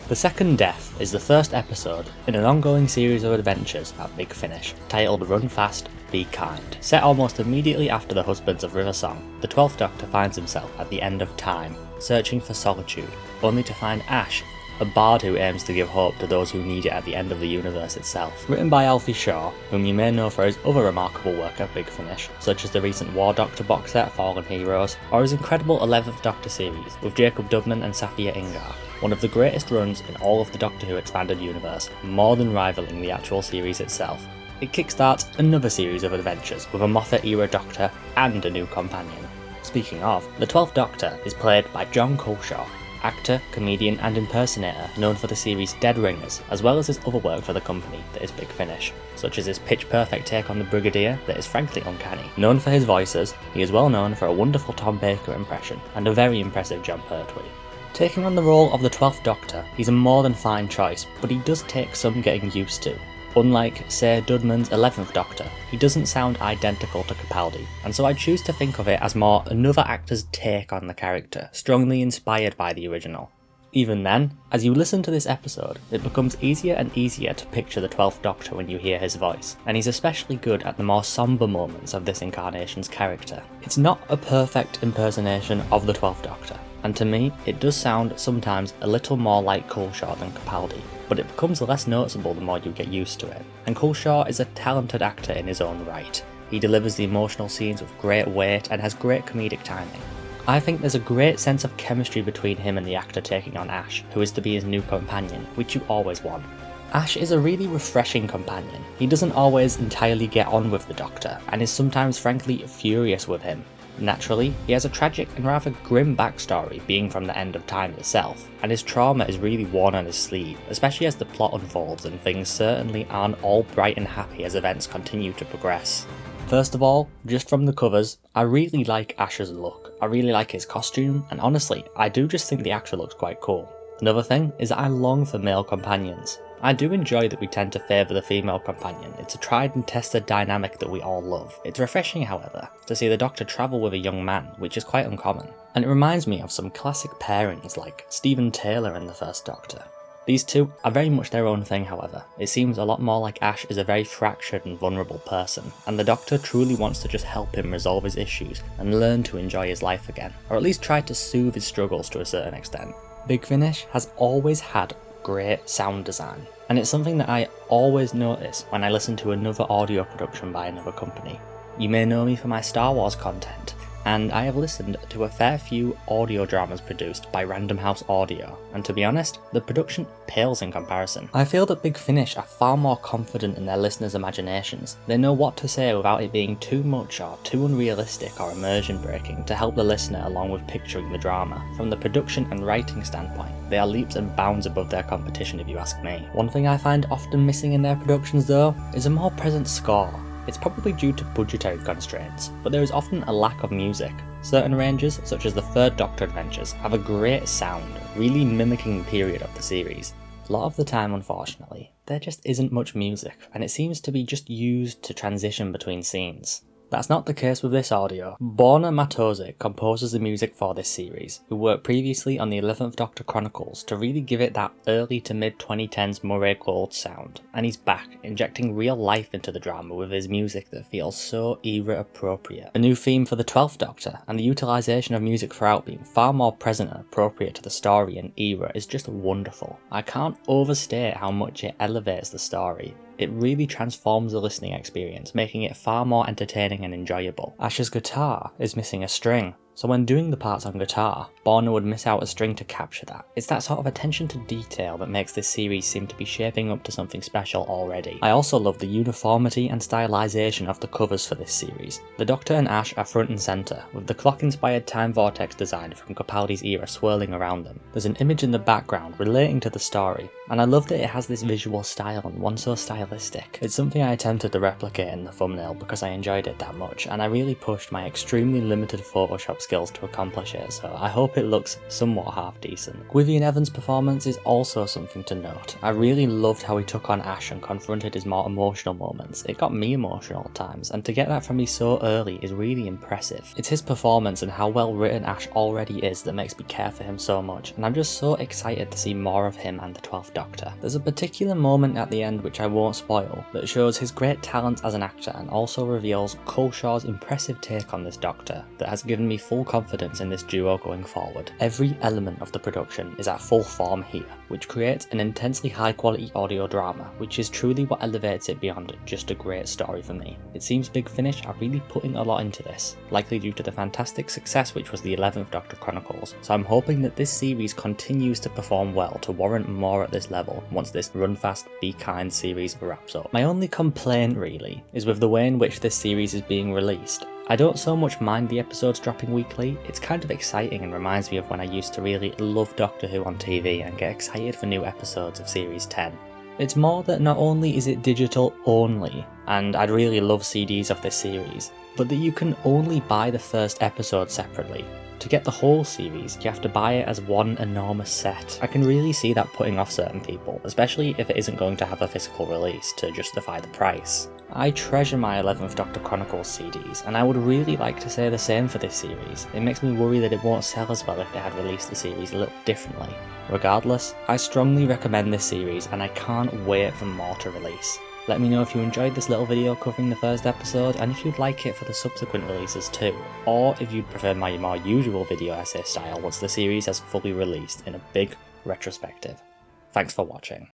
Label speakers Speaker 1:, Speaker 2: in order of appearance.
Speaker 1: The Second Death is the first episode in an ongoing series of adventures at Big Finish, titled Run Fast, Be Kind. Set almost immediately after the Husbands of River Song, the 12th Doctor finds himself at the end of time, searching for solitude, only to find Ash, a bard who aims to give hope to those who need it at the end of the universe itself. Written by Alfie Shaw, whom you may know for his other remarkable work at Big Finish, such as the recent War Doctor box set Fallen Heroes, or his incredible 11th Doctor series with Jacob Dubnan and Safia Ingar, one of the greatest runs in all of the Doctor Who expanded universe, more than rivaling the actual series itself. It kickstarts another series of adventures with a Moffat-era Doctor and a new companion. Speaking of, the 12th Doctor is played by John Culshaw, actor, comedian and impersonator known for the series Dead Ringers, as well as his other work for the company that is Big Finish, such as his pitch-perfect take on the Brigadier that is frankly uncanny. Known for his voices, he is well known for a wonderful Tom Baker impression and a very impressive John Pertwee. Taking on the role of the 12th Doctor, he's a more than fine choice, but he does take some getting used to. Unlike, say, Dudman's 11th Doctor, he doesn't sound identical to Capaldi, and so I choose to think of it as more another actor's take on the character, strongly inspired by the original. Even then, as you listen to this episode, it becomes easier and easier to picture the 12th Doctor when you hear his voice, and he's especially good at the more sombre moments of this incarnation's character. It's not a perfect impersonation of the 12th Doctor, and to me, it does sound sometimes a little more like Culshaw than Capaldi, but it becomes less noticeable the more you get used to it. And Culshaw is a talented actor in his own right. He delivers the emotional scenes with great weight and has great comedic timing. I think there's a great sense of chemistry between him and the actor taking on Ash, who is to be his new companion, which you always want. Ash is a really refreshing companion. He doesn't always entirely get on with the Doctor, and is sometimes frankly furious with him. Naturally, he has a tragic and rather grim backstory being from the end of time itself, and his trauma is really worn on his sleeve, especially as the plot unfolds and things certainly aren't all bright and happy as events continue to progress. First of all, just from the covers, I really like Ash's look. I really like his costume, and honestly, I do just think the actor looks quite cool. Another thing is that I long for male companions. I do enjoy that we tend to favour the female companion. It's a tried and tested dynamic that we all love. It's refreshing, however, to see the Doctor travel with a young man, which is quite uncommon. And it reminds me of some classic pairings like Stephen Taylor in the First Doctor. These two are very much their own thing, however. It seems a lot more like Ash is a very fractured and vulnerable person, and the Doctor truly wants to just help him resolve his issues and learn to enjoy his life again, or at least try to soothe his struggles to a certain extent. Big Finish has always had great sound design, and it's something that I always notice when I listen to another audio production by another company. You may know me for my Star Wars content, and I have listened to a fair few audio dramas produced by Random House Audio, and to be honest, the production pales in comparison. I feel that Big Finish are far more confident in their listeners' imaginations. They know what to say without it being too much or too unrealistic or immersion breaking to help the listener along with picturing the drama. From the production and writing standpoint, they are leaps and bounds above their competition if you ask me. One thing I find often missing in their productions though, is a more present score. It's probably due to budgetary constraints, but there is often a lack of music. Certain ranges, such as the Third Doctor adventures, have a great sound, really mimicking the period of the series. A lot of the time, unfortunately, there just isn't much music, and it seems to be just used to transition between scenes. That's not the case with this audio. Borna Matosic composes the music for this series, who worked previously on the 11th Doctor Chronicles to really give it that early to mid 2010s Murray Gold sound, and he's back, injecting real life into the drama with his music that feels so era appropriate. A new theme for the 12th Doctor, and the utilisation of music throughout being far more present and appropriate to the story and era is just wonderful. I can't overstate how much it elevates the story. It really transforms the listening experience, making it far more entertaining and enjoyable. Ash's guitar is missing a string, so when doing the parts on guitar, Borna would miss out a string to capture that. It's that sort of attention to detail that makes this series seem to be shaping up to something special already. I also love the uniformity and stylisation of the covers for this series. The Doctor and Ash are front and centre, with the clock-inspired time vortex design from Capaldi's era swirling around them. There's an image in the background relating to the story, and I love that it has this visual style and one so stylistic. It's something I attempted to replicate in the thumbnail because I enjoyed it that much, and I really pushed my extremely limited Photoshop skills to accomplish it, so I hope it looks somewhat half decent. Gwyddian Evans' performance is also something to note. I really loved how he took on Ash and confronted his more emotional moments. It got me emotional at times, and to get that from me so early is really impressive. It's his performance and how well written Ash already is that makes me care for him so much, and I'm just so excited to see more of him and the 12th Doctor. There's a particular moment at the end which I won't spoil, that shows his great talent as an actor and also reveals Culshaw's impressive take on this Doctor that has given me full confidence in this duo going forward. Every element of the production is at full form here, which creates an intensely high quality audio drama, which is truly what elevates it beyond just a great story for me. It seems Big Finish are really putting a lot into this, likely due to the fantastic success which was the 11th Doctor Chronicles, so I'm hoping that this series continues to perform well to warrant more at this level once this Run Fast, Be Kind series wraps up. My only complaint really is with the way in which this series is being released. I don't so much mind the episodes dropping weekly, it's kind of exciting and reminds me of when I used to really love Doctor Who on TV and get excited for new episodes of Series 10. It's more that not only is it digital only, and I'd really love CDs of this series, but that you can only buy the first episode separately. To get the whole series, you have to buy it as one enormous set. I can really see that putting off certain people, especially if it isn't going to have a physical release to justify the price. I treasure my 11th Doctor Chronicles CDs, and I would really like to say the same for this series. It makes me worry that it won't sell as well if they had released the series a little differently. Regardless, I strongly recommend this series and I can't wait for more to release. Let me know if you enjoyed this little video covering the first episode and if you'd like it for the subsequent releases too, or if you'd prefer my more usual video essay style once the series has fully released in a big retrospective. Thanks for watching.